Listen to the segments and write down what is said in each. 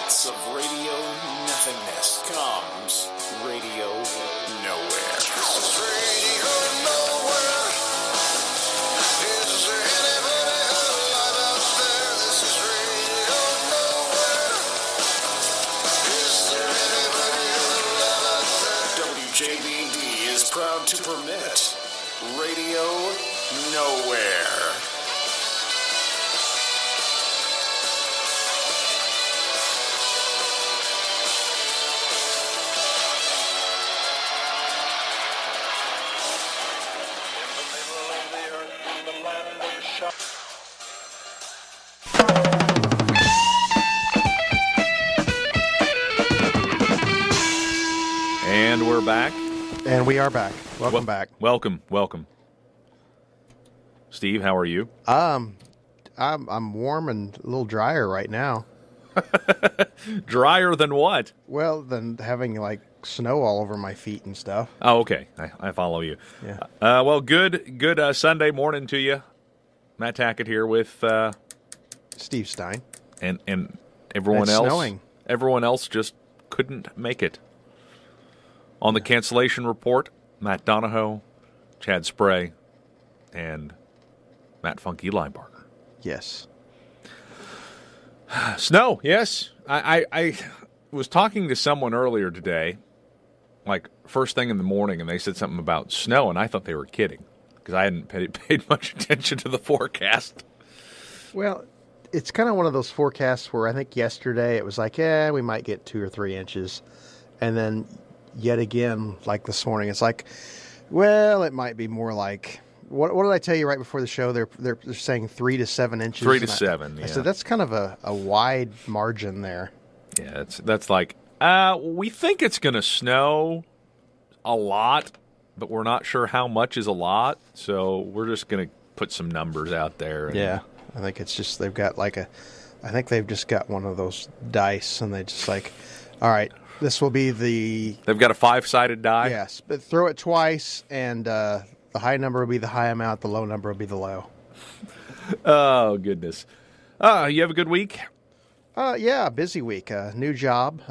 depths of radio nothingness comes Radio Nowhere. This is Radio Nowhere. Is there anybody alive out there? This is Radio Nowhere. Is there anybody alive out there? WJBD is proud to permit Radio Nowhere. And we're back. And we are back. Welcome back. Welcome. Steve, how are you? I'm warm and a little drier right now. Drier than what? Well, than having like snow all over my feet and stuff. Oh, okay. I follow you. Yeah. Well, good Sunday morning to you. Matt Tackett here with Steve Stein. and everyone It's else. snowing. Everyone else just couldn't make it. On the cancellation report, Matt Donahoe, Chad Spray, and Matt Funky Linebarger. Yes. Snow, yes. I was talking to someone earlier today, like first thing in the morning, and they said something about snow, and I thought they were kidding because I hadn't paid much attention to the forecast. Well, it's kind of one of those forecasts where I think yesterday it was like, yeah, we might get 2 or 3 inches. And then yet again, like this morning, it's like, well, it might be more like, what did I tell you right before the show? They're saying 3 to 7 inches. 3 to 7, yeah. I said, that's kind of a wide margin there. Yeah, that's like, we think it's going to snow a lot, but we're not sure how much is a lot, so we're just going to put some numbers out there. Yeah, I think it's just they've got I think they've just got one of those dice, and they just like, all right, this will be They've got a 5-sided die? Yes, but throw it twice, and the high number will be the high amount, the low number will be the low. Oh, goodness. You have a good week? Yeah, busy week. New job,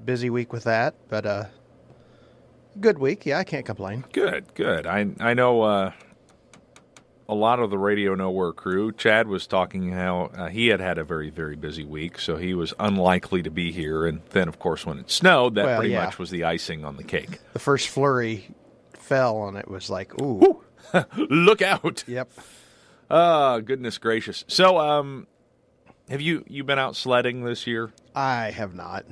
busy week with that, but good week. Yeah, I can't complain. Good. I know a lot of the Radio Nowhere crew. Chad was talking how he had a very, very busy week, so he was unlikely to be here. And then, of course, when it snowed, that pretty much was the icing on the cake. The first flurry fell, and it was like, ooh. Look out. Yep. Oh, goodness gracious. So, have you been out sledding this year? I have not.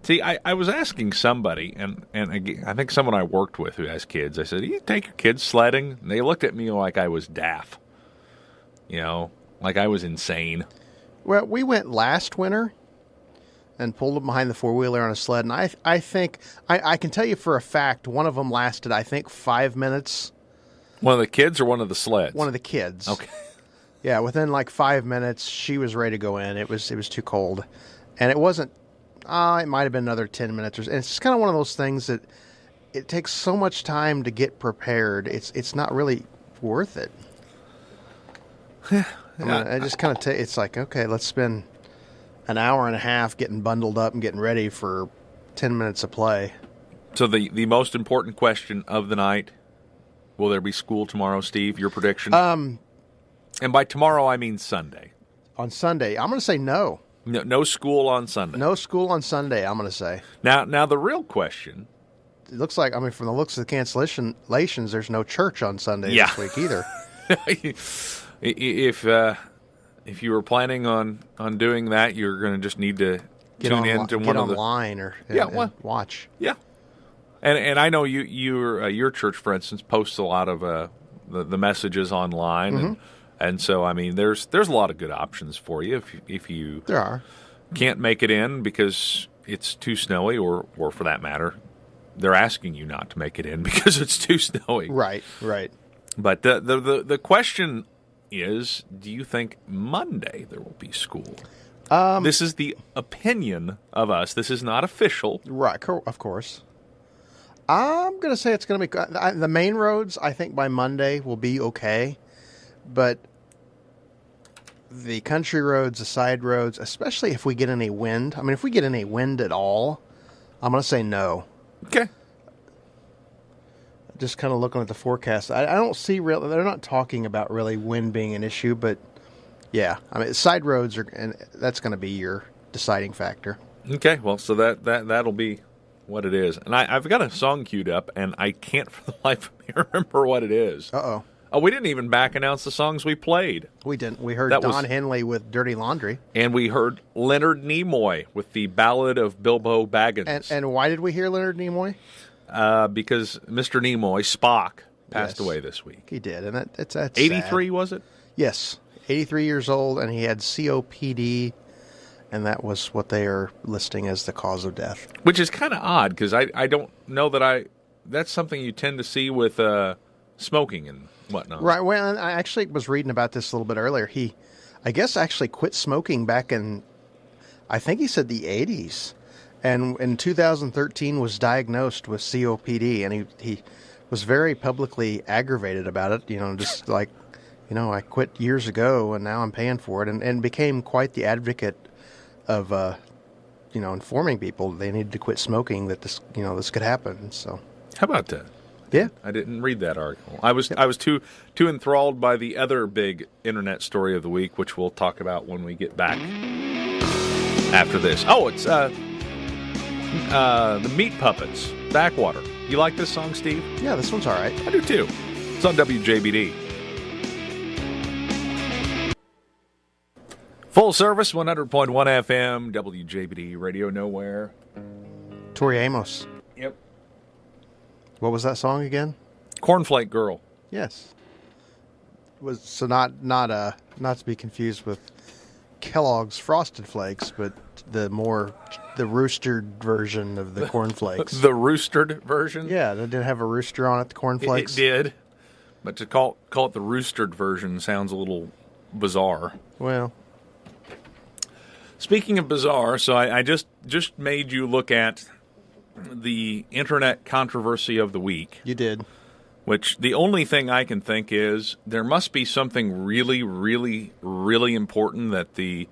See, I was asking somebody, and again, I think someone I worked with who has kids, I said, you take your kids sledding? And they looked at me like I was daft. Like I was insane. Well, we went last winter and pulled them behind the four-wheeler on a sled, and I think, I can tell you for a fact, one of them lasted, I think, 5 minutes. One of the kids or one of the sleds? One of the kids. Okay. Yeah, within like 5 minutes, she was ready to go in. It was too cold. And it wasn't, it might have been another 10 minutes. And it's just kind of one of those things that it takes so much time to get prepared. It's not really worth it. I just kind of it's like, okay, let's spend an hour and a half getting bundled up and getting ready for 10 minutes of play. So the most important question of the night, will there be school tomorrow, Steve? Your prediction? And by tomorrow, I mean Sunday. On Sunday, I'm going to say no. No school on Sunday. No school on Sunday, I'm going to say. Now the real question. It looks like, from the looks of the cancellations, there's no church on Sunday this week either. If you were planning on doing that, you're going to just need to tune in to one of the online or watch. Yeah, and I know your church, for instance, posts a lot of the messages online, Mm-hmm. and so there's a lot of good options for you if you there are can't make it in because it's too snowy, or for that matter, they're asking you not to make it in because it's too snowy. Right. But the question is, do you think Monday there will be school? This is the opinion of us. This is not official. Right, of course. I'm going to say it's going to be the main roads. I think by Monday will be okay, but the country roads, the side roads, especially if we get any wind. I mean, if we get any wind at all, I'm going to say no. Okay. Just kind of looking at the forecast, I don't see real. They're not talking about really wind being an issue, but yeah, I mean, side roads are, and that's going to be your deciding factor. Okay, well, so that'll be what it is. And I've got a song queued up, and I can't for the life of me remember what it is. Uh-oh. Oh, we didn't even back announce the songs we played. We didn't. We heard Don Henley with Dirty Laundry. And we heard Leonard Nimoy with the Ballad of Bilbo Baggins. And why did we hear Leonard Nimoy? Because Mr. Nimoy, Spock, passed away this week. He did, and that's 83, sad. was it? Yes, 83 years old, and he had COPD, and that was what they are listing as the cause of death. Which is kind of odd, because I don't know that that's something you tend to see with smoking and whatnot. Right, well, and I actually was reading about this a little bit earlier. He, I guess, actually quit smoking back in, I think he said the 80s. And in 2013 was diagnosed with COPD, and he was very publicly aggravated about it, just like, I quit years ago, and now I'm paying for it, and became quite the advocate of, informing people they needed to quit smoking, that this could happen. So, how about that? Yeah, I didn't read that article. I was too enthralled by the other big internet story of the week, which we'll talk about when we get back after this. Oh, it's the Meat Puppets, Backwater. You like this song, Steve? Yeah, this one's all right. I do too. It's on WJBD. Full service, 100.1 FM, WJBD, Radio Nowhere. Tori Amos. Yep. What was that song again? Cornflake Girl. Yes. Was so not to be confused with Kellogg's Frosted Flakes, but the roostered version of the cornflakes. The roostered version? Yeah, it did have a rooster on it, the cornflakes. It did. But to call it the roostered version sounds a little bizarre. Well, speaking of bizarre, so I just made you look at the internet controversy of the week. You did. Which the only thing I can think is there must be something really, really, really important that the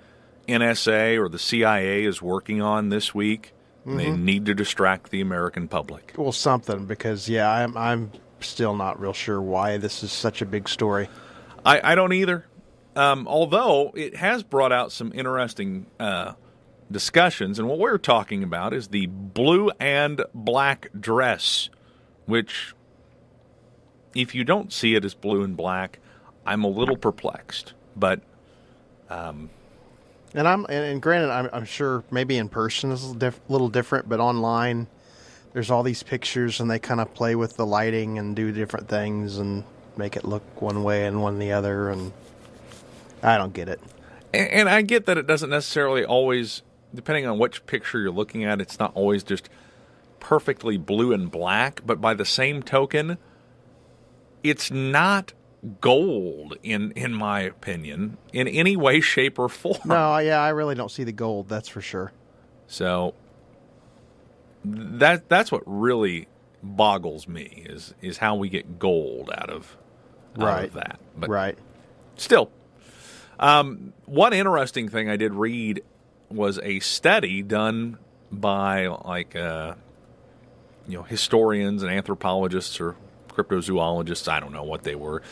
NSA or the CIA is working on this week. Mm-hmm. They need to distract the American public. Well, something, because, yeah, I'm still not real sure why this is such a big story. I don't either. Although it has brought out some interesting discussions, and what we're talking about is the blue and black dress, which, if you don't see it as blue and black, I'm a little perplexed. But and granted, I'm sure maybe in person is a little different, but online there's all these pictures, and they kind of play with the lighting and do different things and make it look one way and one the other, and I don't get it. And I get that it doesn't necessarily always, depending on which picture you're looking at, it's not always just perfectly blue and black, but by the same token, it's not gold, in my opinion, in any way, shape, or form. No, yeah, I really don't see the gold, that's for sure. So that's what really boggles me is how we get gold out of that. But right. Still, one interesting thing I did read was a study done by historians and anthropologists or cryptozoologists. I don't know what they were,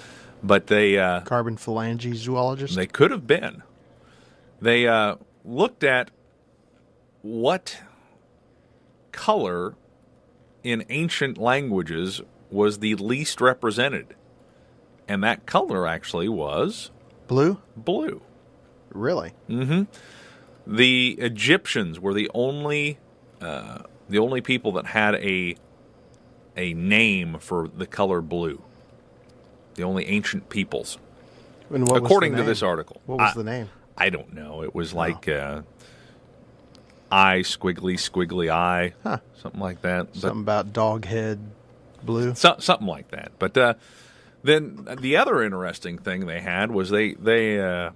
but they carbon phalange zoologists. They could have been. They looked at what color in ancient languages was the least represented, and that color actually was blue. Blue. Really? Mm-hmm. The Egyptians were the only people that had a name for the color blue. The only ancient peoples. And what according was the to name? this article. What was the name? I don't know. It was like eye, squiggly eye, something like that. Something about dog head blue? Something like that. But then the other interesting thing they had was they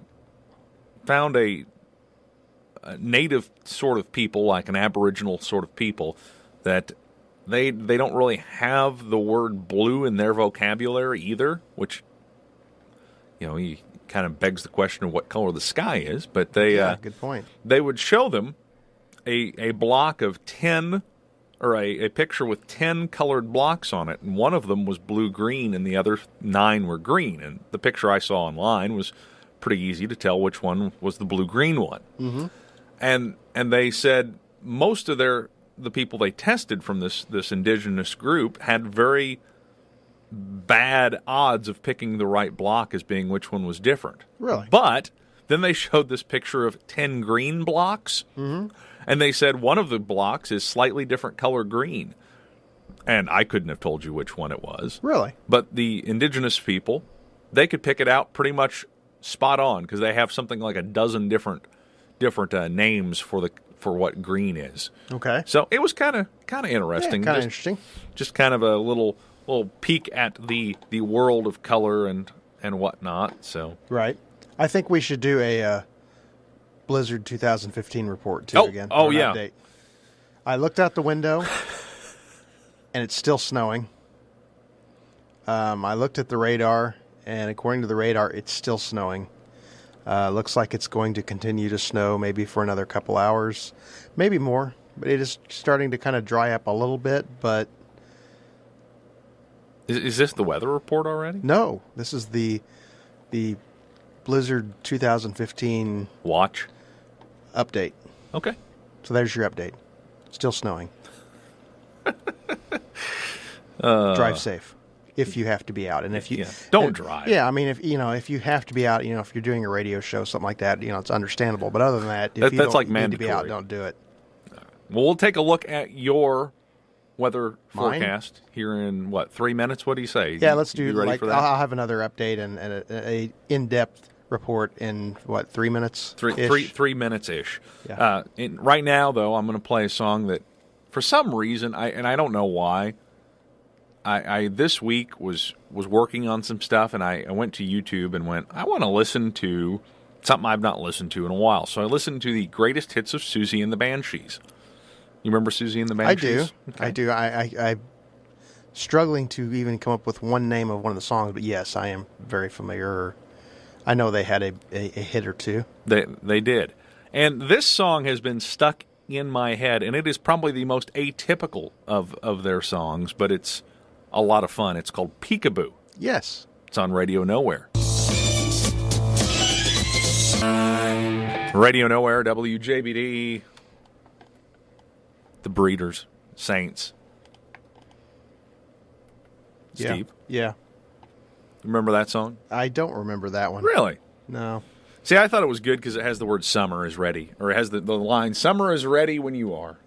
found a native sort of people, like an Aboriginal sort of people, that they don't really have the word blue in their vocabulary either, which, you kind of begs the question of what color the sky is. But they good point. they would show them a block of 10, or a picture with 10 colored blocks on it, and one of them was blue-green and the other 9 were green. And the picture I saw online was pretty easy to tell which one was the blue-green one. Mm-hmm. And they said most of the people they tested from this indigenous group had very bad odds of picking the right block as being which one was different. Really? But then they showed this picture of 10 green blocks, and they said one of the blocks is slightly different color green. And I couldn't have told you which one it was. Really? But the indigenous people, they could pick it out pretty much spot on, because they have something like a dozen different names for what green is. Okay. So it was kind of interesting. Kind of interesting. Just kind of a little peek at the world of color and whatnot. So Right. I think we should do a Blizzard 2015 report too again. Oh, for an yeah. update. I looked out the window, and it's still snowing. I looked at the radar, and according to the radar, it's still snowing. Looks like it's going to continue to snow maybe for another couple hours, maybe more. But it is starting to kind of dry up a little bit. But is this the weather report already? no, this is the Blizzard 2015 Watch. update. Okay. So there's your update. Still snowing. Drive safe if you have to be out, and if you don't drive. Yeah, I mean, if you have to be out, if you're doing a radio show, something like that, it's understandable. But other than that, if you that's don't like need to be out, mandatory. don't do it. Well, we'll take a look at your weather Mine? forecast here in 3 minutes? What do you say? Yeah, let's do. You ready for that? I'll have another update and a in-depth report in 3 minutes. 3 minutes ish. Yeah. Right now, though, I'm going to play a song that, for some reason, I don't know why. I this week was working on some stuff, and I went to YouTube and went, I want to listen to something I've not listened to in a while. So I listened to the greatest hits of Susie and the Banshees. You remember Susie and the Banshees? I do. I'm struggling to even come up with one name of one of the songs, but yes, I am very familiar. I know they had a hit or two. They did. And this song has been stuck in my head, and it is probably the most atypical of their songs, but it's a lot of fun. It's called Peekaboo. Yes. It's on Radio Nowhere. Radio Nowhere, WJBD, the Breeders, Saints. Steve, Yeah. remember that song? I don't remember that one. Really? No. See, I thought it was good because it has the word summer is ready, or it has the line, summer is ready when you are.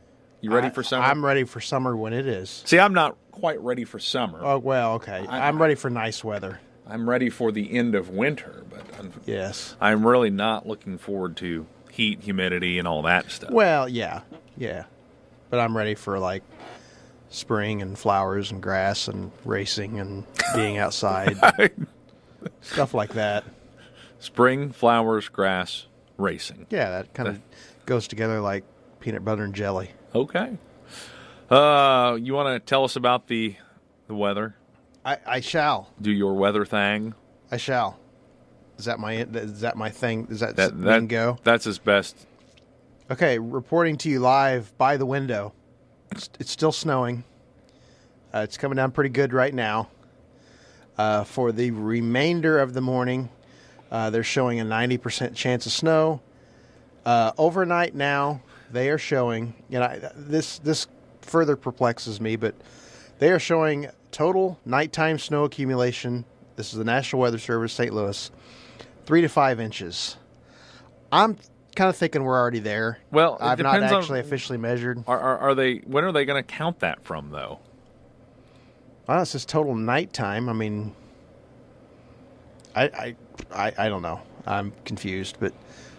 You ready for summer? I'm ready for summer when it is. See, I'm not quite ready for summer. Oh, well, okay. I'm ready for nice weather. I'm ready for the end of winter, but Yes. I'm really not looking forward to heat, humidity, and all that stuff. Well, yeah. But I'm ready for, spring and flowers and grass and racing and being outside. Stuff like that. Spring, flowers, grass, racing. Yeah, that kind of goes together like peanut butter and jelly. Okay. You want to tell us about the weather? I shall. Do your weather thing. I shall. Is that my thing? Does that go? That's his best. Okay, reporting to you live by the window. It's still snowing. It's coming down pretty good right now. For the remainder of the morning, they're showing a 90% chance of snow. Overnight now, they are showing, this further perplexes me, but they are showing total nighttime snow accumulation. This is the National Weather Service, St. Louis, 3 to 5 inches. I'm kind of thinking we're already there. Well, I've not actually officially measured. Are they? When are they going to count that from, though? Well, it says total nighttime. I mean, I don't know. I'm confused, but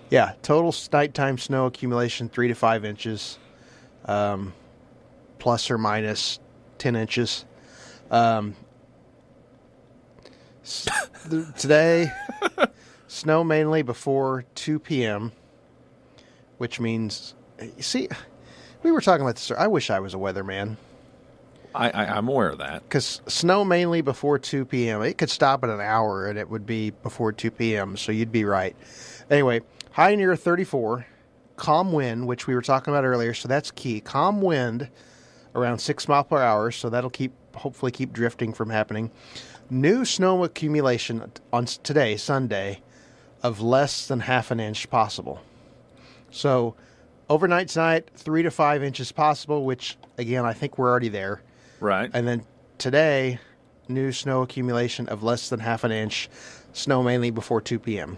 yeah, total nighttime snow accumulation 3 to 5 inches, plus or minus 10 inches. Today, snow mainly before 2 p.m., which means, you see, we were talking about this. I wish I was a weatherman. I'm aware of that. Because snow mainly before 2 p.m. It could stop at an hour, and it would be before 2 p.m., so you'd be right. Anyway, high near 34. Calm wind, which we were talking about earlier, so that's key. Calm wind around 6 miles per hour, so that'll hopefully keep drifting from happening. New snow accumulation on today, Sunday, of less than half an inch possible. So overnight tonight, 3 to 5 inches possible, which, again, I think we're already there. Right. And then today, new snow accumulation of less than half an inch. Snow mainly before 2 p.m.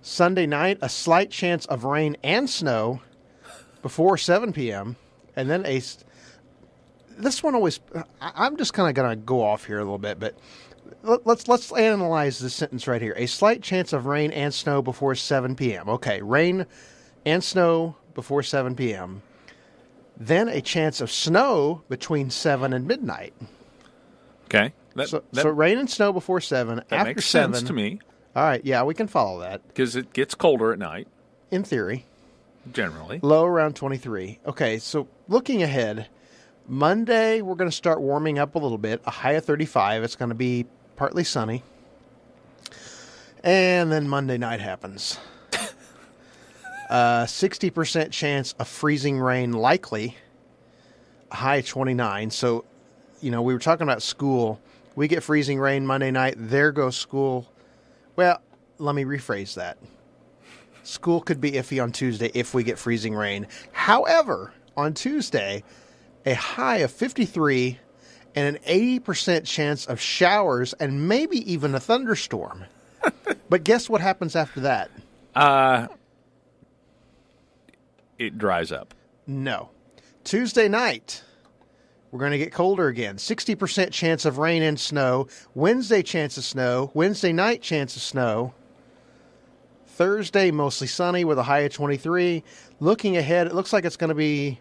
Sunday night, a slight chance of rain and snow before 7 p.m. And then this one always, I'm just kind of going to go off here a little bit, but let's analyze this sentence right here. A slight chance of rain and snow before 7 p.m. Okay, rain and snow before 7 p.m. Then a chance of snow between 7 and midnight. Okay. So rain and snow before 7. That after makes 7, sense to me. All right, yeah, we can follow that. Because it gets colder at night, in theory. generally. Low around 23. Okay, so looking ahead, Monday we're going to start warming up a little bit. A high of 35. It's going to be partly sunny. And then Monday night happens. 60% chance of freezing rain likely. A high of 29. So, we were talking about school. We get freezing rain Monday night. There goes school. Well, let me rephrase that. School could be iffy on Tuesday if we get freezing rain. However, on Tuesday, a high of 53 and an 80% chance of showers and maybe even a thunderstorm. But guess what happens after that? It dries up. No. Tuesday night, we're going to get colder again. 60% chance of rain and snow. Wednesday, chance of snow. Wednesday night, chance of snow. Thursday, mostly sunny with a high of 23. Looking ahead, it looks like it's going to be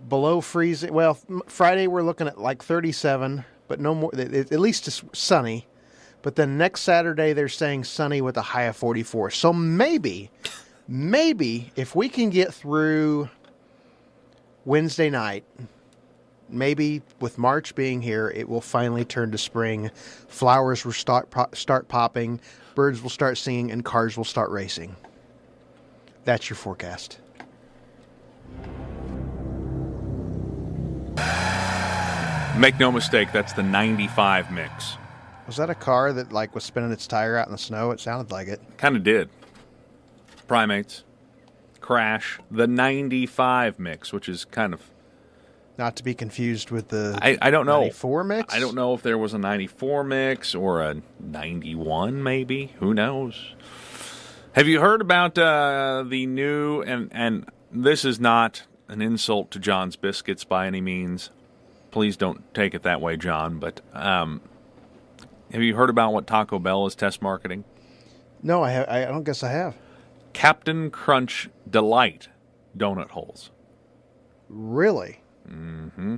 below freezing. Well, Friday, we're looking at like 37, but no more. At least it's sunny. But then next Saturday, they're saying sunny with a high of 44. So maybe if we can get through Wednesday night, maybe with March being here, it will finally turn to spring. Flowers will start popping, birds will start singing, and cars will start racing. That's your forecast. Make no mistake, that's the 95 mix. Was that a car that was spinning its tire out in the snow? It sounded like it. Kind of did. Primates. Crash. The 95 mix, which is kind of... Not to be confused with the I don't know. 94 mix? I don't know if there was a 94 mix or a 91 maybe. Who knows? Have you heard about the new... And this is not an insult to John's Biscuits by any means. Please don't take it that way, John. But have you heard about what Taco Bell is test marketing? No, I don't guess I have. Captain Crunch Delight donut holes. Really? Mm-hmm.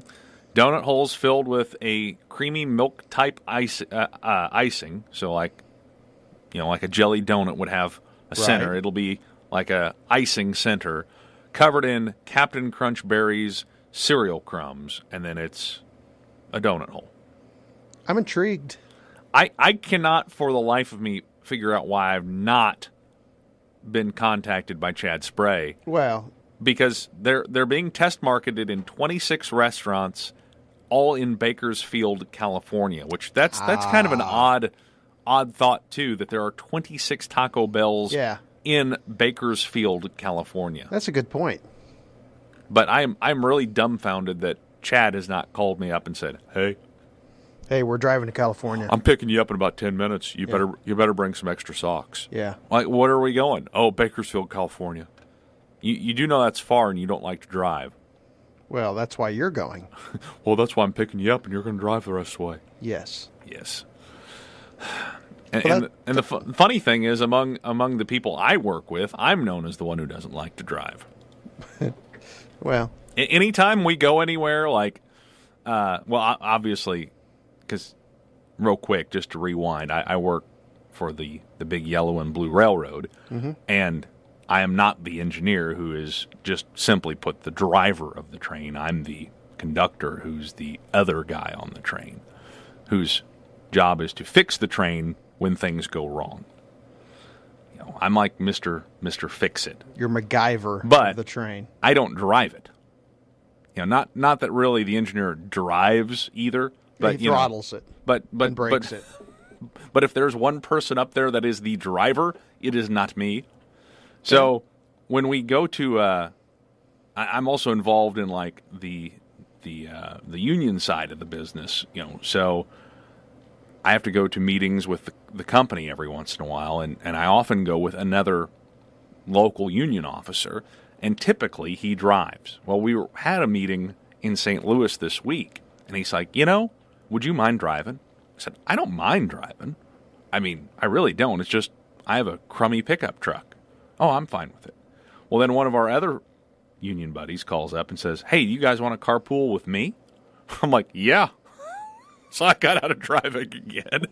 Donut holes filled with a creamy milk type icing. So like a jelly donut would have a center. Right. It'll be like a icing center covered in Captain Crunch Berries cereal crumbs, and then it's a donut hole. I'm intrigued. I cannot for the life of me figure out why I've not been contacted by Chad Spray. Well, because they're being test marketed in 26 restaurants, all in Bakersfield, California. Which that's kind of an odd thought too, that there are 26 Taco Bells in Bakersfield, California. That's a good point. But I'm really dumbfounded that Chad has not called me up and said, "Hey, we're driving to California. I'm picking you up in about 10 minutes. You better bring some extra socks." Yeah. Like, what are we going? Oh, Bakersfield, California. You do know that's far and you don't like to drive. Well, that's why you're going. Well, that's why I'm picking you up and you're going to drive the rest of the way. Yes. Yes. And the funny thing is, among the people I work with, I'm known as the one who doesn't like to drive. Well, anytime we go anywhere, obviously, because real quick, just to rewind, I work for the big yellow and blue railroad, and I am not the engineer who is just simply put the driver of the train. I'm the conductor who's the other guy on the train, whose job is to fix the train when things go wrong. You know, I'm like Mr. Fix-It. You're MacGyver But of the train. I don't drive it. You know, not that really the engineer drives either, but He throttles it But and brakes it. But if there's one person up there that is the driver, it is not me. So when we go to, I'm also involved in like the union side of the business. You know, so I have to go to meetings with the company every once in a while, and I often go with another local union officer, and typically he drives. Well, we had a meeting in St. Louis this week, and he's like, would you mind driving? I said, I don't mind driving. I mean, I really don't. It's just I have a crummy pickup truck. Oh, I'm fine with it. Well, then one of our other union buddies calls up and says, hey, you guys want to carpool with me? I'm like, yeah. So I got out of driving again.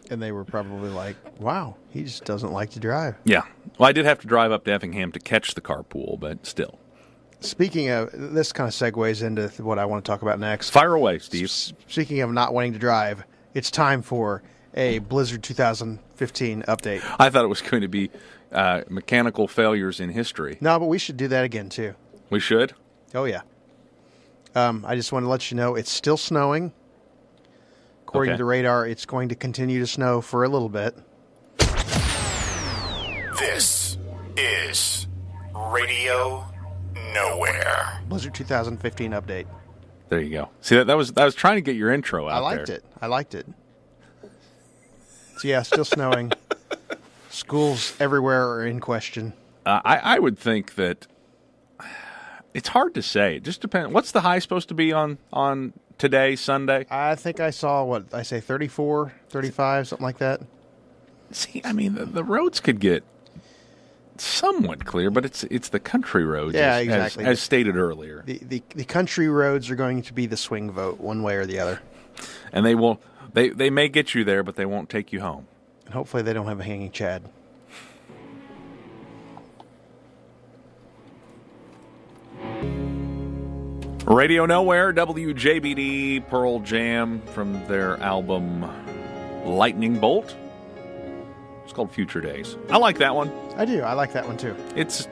And they were probably like, wow, he just doesn't like to drive. Yeah. Well, I did have to drive up to Effingham to catch the carpool, but still. Speaking of, this kind of segues into what I want to talk about next. Fire away, Steve. Speaking of not wanting to drive, it's time for a Blizzard 2015 update. I thought it was going to be mechanical failures in history. No, but we should do that again, too. We should? Oh, yeah. I just want to let you know it's still snowing. According Okay. to radar, it's going to continue to snow for a little bit. This is Radio Nowhere. Blizzard 2015 update. There you go. See, that was trying to get your intro out there. I liked it. So, yeah, still snowing. Schools everywhere are in question. I would think that it's hard to say. It just depends. What's the high supposed to be on today, Sunday? I think I saw, 34, 35, something like that. See, I mean, the roads could get somewhat clear, but it's the country roads, Yeah, exactly. as stated earlier. The country roads are going to be the swing vote, one way or the other. And they may get you there, but they won't take you home. And hopefully they don't have a hanging chad. Radio Nowhere, WJBD, Pearl Jam from their album Lightning Bolt. It's called Future Days. I like that one. I do. I like that one, too. It's,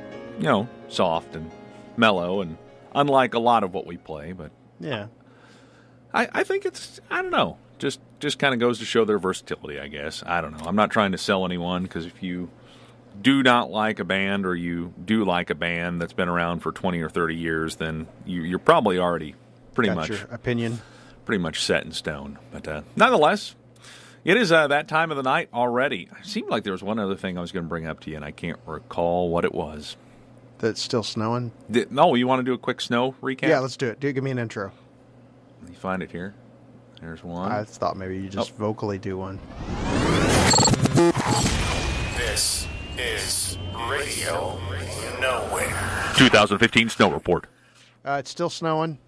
soft and mellow and unlike a lot of what we play, but Yeah. I think it's, I don't know, just kind of goes to show their versatility, I guess. I don't know. I'm not trying to sell anyone, because if you do not like a band or you do like a band that's been around for 20 or 30 years, then you're probably already pretty Got your opinion. much set in stone. But nonetheless, it is that time of the night already. It seemed like there was one other thing I was going to bring up to you, and I can't recall what it was. That's still snowing? No, you want to do a quick snow recap? Yeah, let's do it. Give me an intro. Let me find it here. There's one. I thought maybe you just vocally do one. This is Radio Nowhere. 2015 snow report. It's still snowing.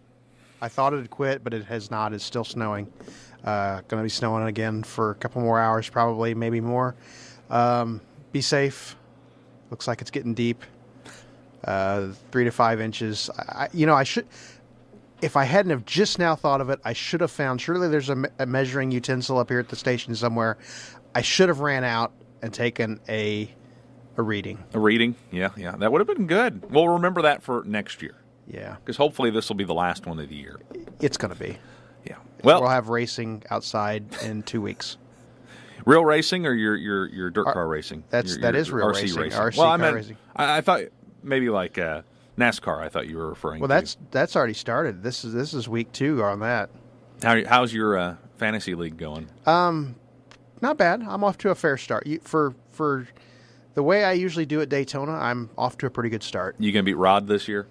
I thought it had quit, but it has not. It's still snowing. Going to be snowing again for a couple more hours, probably, maybe more. Be safe. Looks like it's getting deep. 3 to 5 inches. I should, if I hadn't have just now thought of it, I should have found, surely there's a measuring utensil up here at the station somewhere. I should have ran out and taken a reading. A reading? Yeah. That would have been good. We'll remember that for next year. Yeah. Because hopefully this will be the last one of the year. It's going to be. Yeah. We'll Well, have racing outside in 2 weeks. real racing or your dirt car racing? That is real RC racing. RC well, I car meant, racing. I thought maybe like NASCAR. I thought you were referring Well, to. that's already started. This is week 2 on that. How's your fantasy league going? Not bad. I'm off to a fair start. For the way I usually do at Daytona, I'm off to a pretty good start. You gonna beat Rod this year?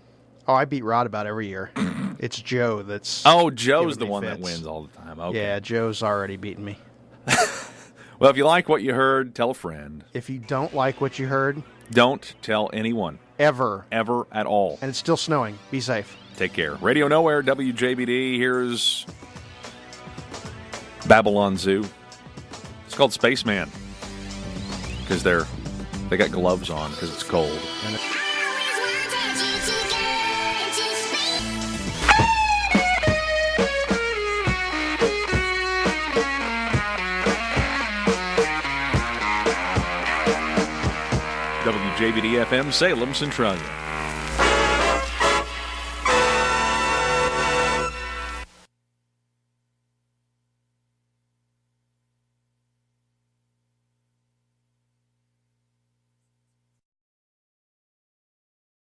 Oh, I beat Rod about every year. It's Joe that's... Oh, Joe's giving the me one that fits. wins all the time. Okay. Yeah, Joe's already beaten me. Well, if you like what you heard, tell a friend. If you don't like what you heard, Don't tell anyone. ever, At all. and it's still snowing, be safe. Take care. Radio Nowhere, WJBD. Here's Babylon Zoo. It's called Spaceman because they're They got gloves on because it's cold. WJBD FM, Salem, Centralia.